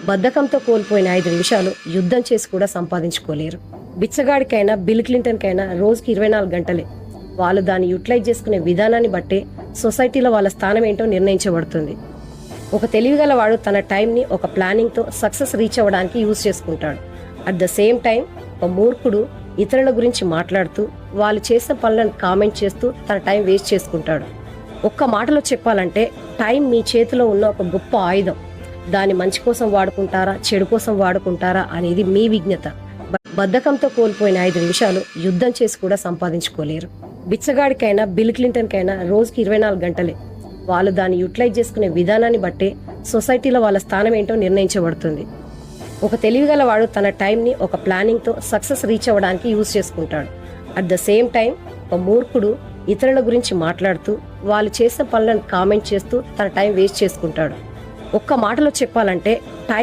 బద్ధకంతో కోల్పోయిన 5 నిమిషాలు యుద్ధం చేసి కూడా సంపాదించుకోలేరు. బిచ్చగాడికైనా బిల్ క్లింటన్కైనా రోజుకి 24 గంటలే. వాళ్ళు దాన్ని యూటిలైజ్ చేసుకునే విధానాన్ని బట్టే సొసైటీలో వాళ్ళ స్థానం ఏంటో నిర్ణయించబడుతుంది. ఒక తెలివిగలవాడు తన టైంని ఒక ప్లానింగ్తో సక్సెస్ రీచ్ అవ్వడానికి యూజ్ చేసుకుంటాడు. అట్ ద సేమ్ టైం ఒక మూర్ఖుడు ఇతరుల గురించి మాట్లాడుతూ వాళ్ళు చేసిన పనులను కామెంట్ చేస్తూ తన టైం వేస్ట్ చేసుకుంటాడు. ఒక్క మాటలో చెప్పాలంటే టైం మీ చేతిలో ఉన్న ఒక గొప్ప ఆయుధం. దాన్ని మంచి కోసం వాడుకుంటారా, చెడు కోసం వాడుకుంటారా అనేది మీ విజ్ఞత. బద్ధకంతో కోల్పోయిన 5 నిమిషాలు యుద్ధం చేసి కూడా సంపాదించుకోలేరు. బిచ్చగాడికైనా బిల్ క్లింటన్కైనా రోజుకి 24 గంటలే. వాళ్ళు దాన్ని యూటిలైజ్ చేసుకునే విధానాన్ని బట్టే సొసైటీలో వాళ్ళ స్థానం ఏంటో నిర్ణయించబడుతుంది. ఒక తెలివిగలవాడు తన టైంని ఒక ప్లానింగ్తో సక్సెస్ రీచ్ అవ్వడానికి యూజ్ చేసుకుంటాడు. అట్ ద సేమ్ టైం ఒక మూర్ఖుడు ఇతరుల గురించి మాట్లాడుతూ వాళ్ళు చేసిన పనులను కామెంట్ చేస్తూ తన టైం వేస్ట్ చేసుకుంటాడు. ఒక్క మాటలో చెప్పాలంటే